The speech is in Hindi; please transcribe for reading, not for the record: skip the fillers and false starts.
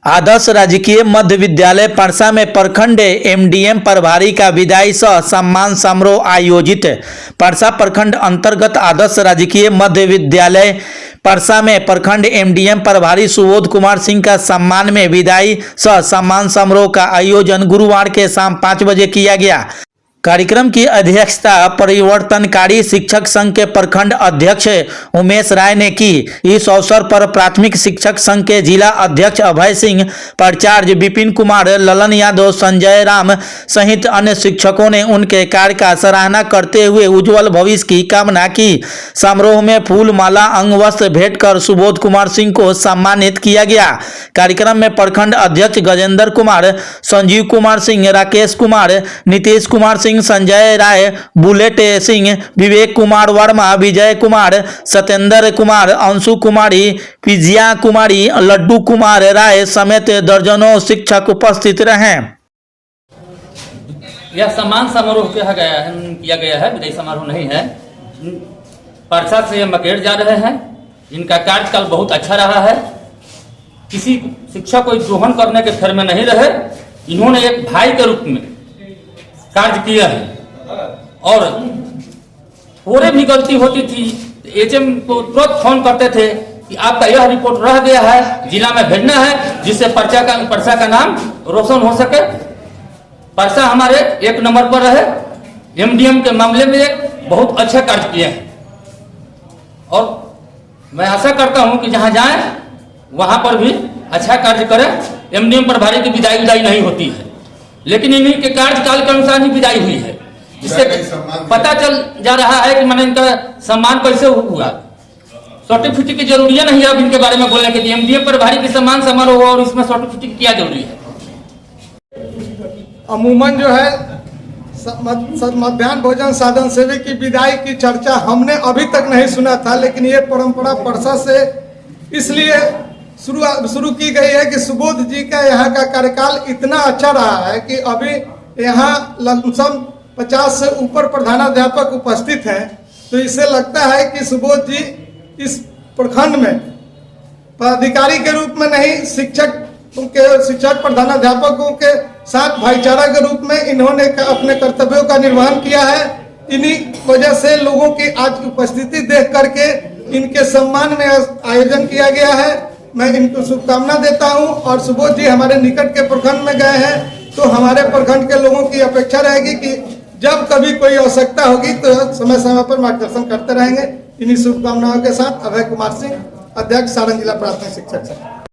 आदर्श राजकीय मध्य विद्यालय परसा में प्रखंड एमडीएम प्रभारी का विदाई सह सम्मान समारोह आयोजित। परसा प्रखंड अंतर्गत आदर्श राजकीय मध्य विद्यालय परसा में प्रखंड एमडीएम प्रभारी सुबोध कुमार सिंह का सम्मान में विदाई सह सम्मान समारोह का आयोजन गुरुवार के शाम 5 बजे किया गया। कार्यक्रम की अध्यक्षता परिवर्तनकारी शिक्षक संघ के प्रखंड अध्यक्ष उमेश राय ने की। इस अवसर पर प्राथमिक शिक्षक संघ के जिला अध्यक्ष अभय सिंह, प्राचार्य विपिन कुमार, ललन यादव, संजय राम सहित अन्य शिक्षकों ने उनके कार्य का सराहना करते हुए उज्जवल भविष्य की कामना की। समारोह में फूल माला अंग वस्त्र भेंट कर सुबोध कुमार सिंह को सम्मानित किया गया। कार्यक्रम में प्रखंड अध्यक्ष गजेंद्र कुमार, संजीव कुमार सिंह, राकेश कुमार, नीतीश कुमार सिंह, संजय राय, बुलेट सिंह, विवेक कुमार वर्मा, विजय कुमार, सत्येंद्र कुमार, अंशु कुमारी, विजया कुमारी, लड्डू कुमार राय समेत दर्जनों शिक्षक उपस्थित रहे। यह सम्मान समारोह किया गया है, विदाई समारोह नहीं है। परसा से मकेर जा रहे हैं। इनका कार्यकाल बहुत अच्छा रहा है। किसी शिक्षक को दोहन करने के फेर में नहीं रहे। इन्होंने एक भाई के रूप में कार्य किया है और पूरे भी गलती होती थी एचएम को तुरंत फोन करते थे कि आपका यह रिपोर्ट रह गया है, जिला में भेजना है, जिससे परसा का नाम रोशन हो सके। परसा हमारे 1 नंबर पर रहे। एमडीएम के मामले में बहुत अच्छा कार्य किए हैं और मैं आशा करता हूं कि जहां जाएं वहां पर भी अच्छा कार्य करें। एमडीएम प्रभारी की विदाई नहीं होती है, लेकिन इन्हीं के कार्यकाल के अनुसार ही विदाई हुई है। इससे पता चल जा रहा है कि मैंने इनका सम्मान कैसे हुआ। सर्टिफिकेट की जरूरी नहीं है अब इनके बारे में बोलने के लिए। एमडीएम प्रभारी की सम्मान समारोह और इसमें सर्टिफिकेट क्या जरूरी है। अमूमन जो है मध्याह्न भोजन साधन सेवी की विदाई की चर्चा हमने अभी तक नहीं सुना था, लेकिन ये परंपरा परसा से इसलिए शुरू की गई है कि सुबोध जी का यहाँ का कार्यकाल इतना अच्छा रहा है कि अभी यहाँ लमसम 50 से ऊपर प्रधानाध्यापक उपस्थित हैं। तो इससे लगता है कि सुबोध जी इस प्रखंड में पदाधिकारी के रूप में नहीं, शिक्षक प्रधानाध्यापकों के साथ भाईचारा के रूप में इन्होंने अपने कर्तव्यों का निर्वहन किया है। इन्हीं वजह से लोगों की आज उपस्थिति देख करके इनके सम्मान में आयोजन किया गया है। मैं इनको शुभकामना देता हूं और सुबोध जी हमारे निकट के प्रखंड में गए हैं, तो हमारे प्रखंड के लोगों की अपेक्षा रहेगी कि जब कभी कोई आवश्यकता होगी तो समय समय पर मार्गदर्शन करते रहेंगे। इन्हीं शुभकामनाओं के साथ अभय कुमार सिंह, अध्यक्ष सारण जिला प्राथमिक शिक्षक संघ।